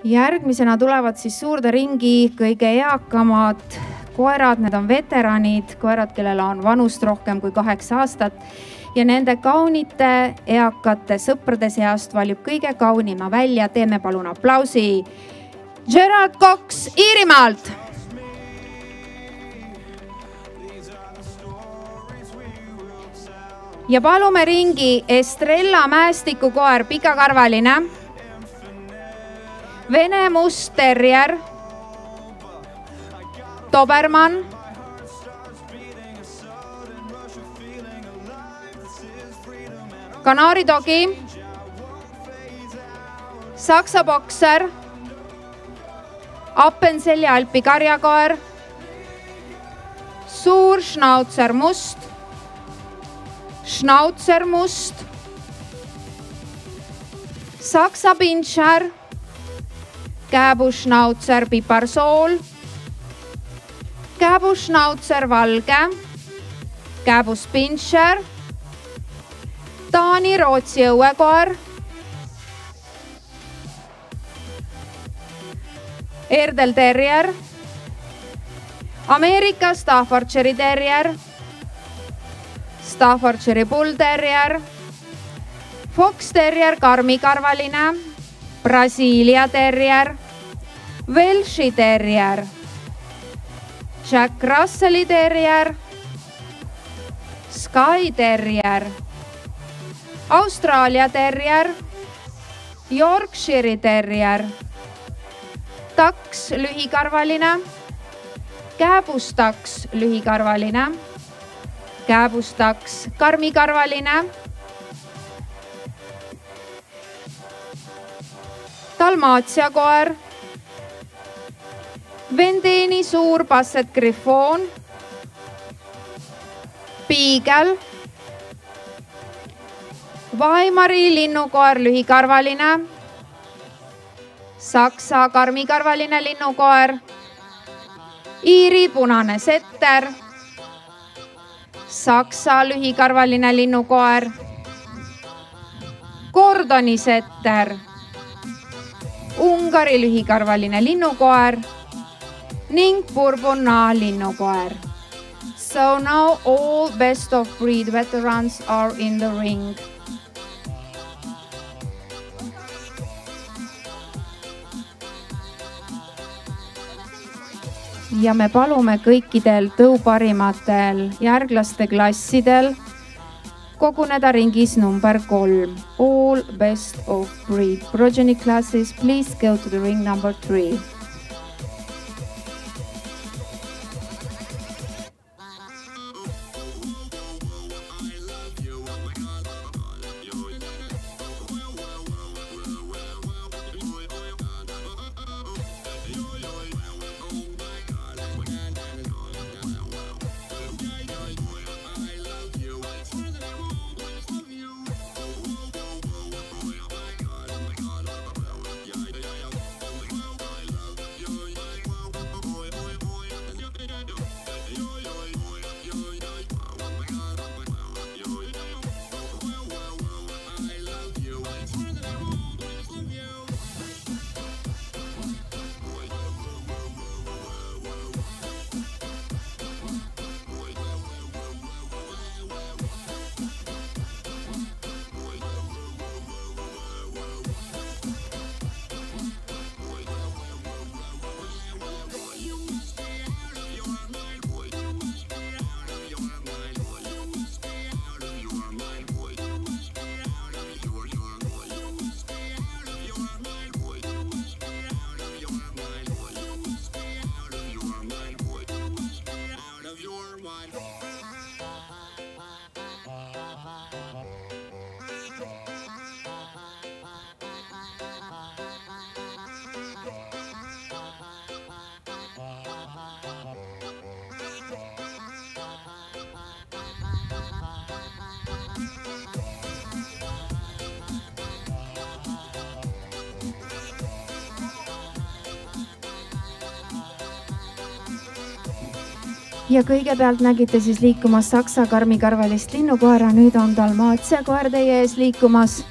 Järgmisena tulevad siis suurde ringi kõige eakamad koerad, need on veteranid, koerad, kellel on vanust rohkem kui 8 aastat ja nende kaunite eakate sõprade seast valib kõige kaunima välja. Teeme palun aplausi Gerard Cox Iirimaalt. Ja palume ringi Estrella mäestikukoer, pikakarvaline, Vene must terrier, Dobermann, kanaaridogi, saksa bokser, Appenzelli Alpi karjakoer, suur schnauzer must, schnauzer must, saksa pinscher, kääbuschnauzer piparsool, kääbuschnauzer valge, kääbuspinscher, Taani Rootsi õuekoer, Erdel terrier, Ameerika Staffordshire terrier, Staffordshire bull terrier, Fox terrier karmikarvaline, Brasiilia terrier, Welshi terrier, Jack Russelli terrier, Skye terrier, Austraalia terrier, Yorkshire terrier, taks lühikarvaline, kääbustaks lühikarvaline, kääbustaks karmikarvaline, Dalmatia koer, Vendeeni suur basset griffoon, Beagle, Weimari linnukoer lühikarvaline, Saksa karmikarvaline linnukoer, Iiri punane setter, Saksa lühikarvaline linnukoer, Gordoni setter, Ungari lühikarvaline linnukoer ning Bourbonnais linnukoer. So now all best of breed veterans are in the ring. Ja me palume kõikidel tõuparimatel järglaste klassidel koguneda ringis number 3. All best of breed progeny classes, please go to the ring number 3. Ja kõigepealt nägite siis liikumas saksa karmikarvalist linnukoera, nüüd on Dalmatia koer teie ees liikumas.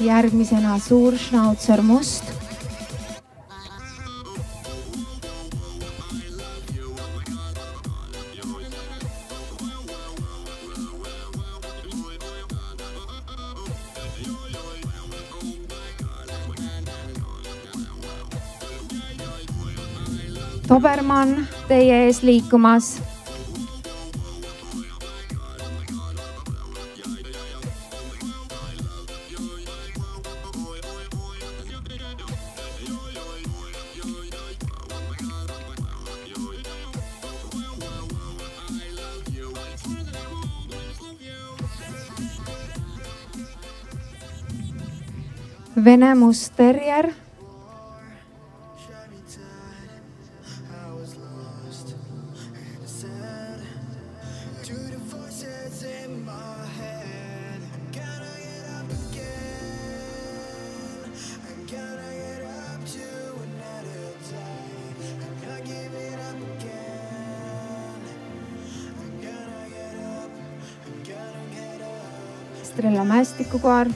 järgmisena suur Schnauzer must. Dobermann teie ees liikumas. Vene must terrier. Strella mäestikukoer.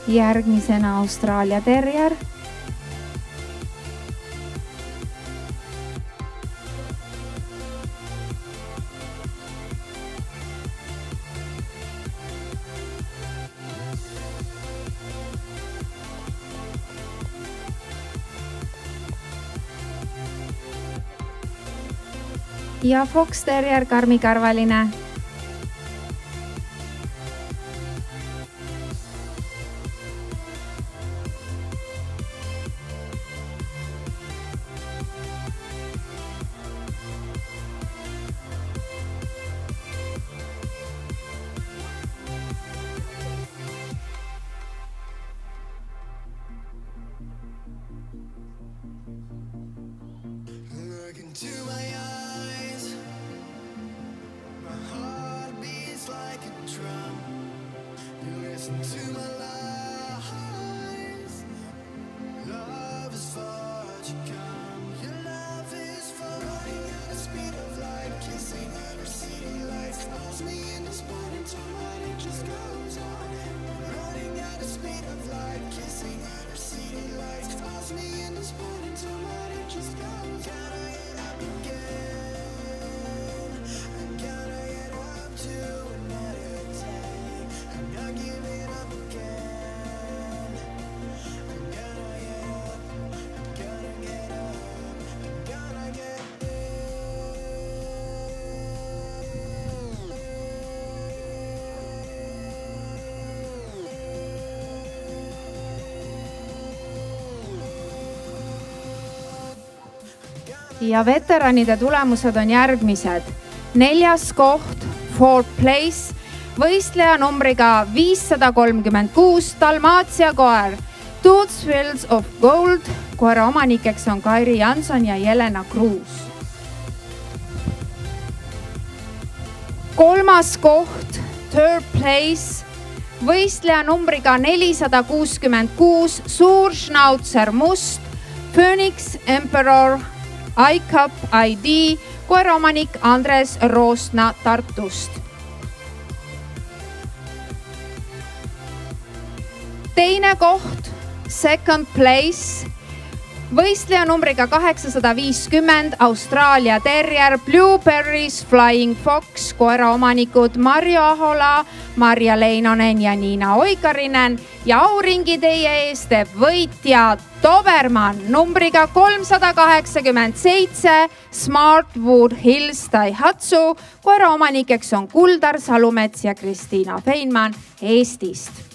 Järgmisena Austraalia terrier. Ja Fox terrier karmikarvaline. Ja veteranide tulemused on järgmised. 4. koht, 4th place, võistleja numbriga 536 Dalmatia koer, Toots Fields of Gold, koera omanikeks on Kairi Janson ja Jelena Kruus. 3. koht, 3rd place, võistleja numbriga 466 suur Schnauzer must, Phoenix Emperor, iCup ID, koera omanik Andres Roosna Tartust. 2. koht, 2nd place, võistleja numbriga 850 Austraalia terrier Blueberries Flying Fox, koera omanikud Marjo Ahola, Marja Leinonen ja Niina Oikarinen ja auringi teie ees teeb võitja Dobermann numbriga 387 Smartwood Hills Daihatsu, koera omanikeks on Kuldar Salumets ja Kristiina Feinmann Eestist.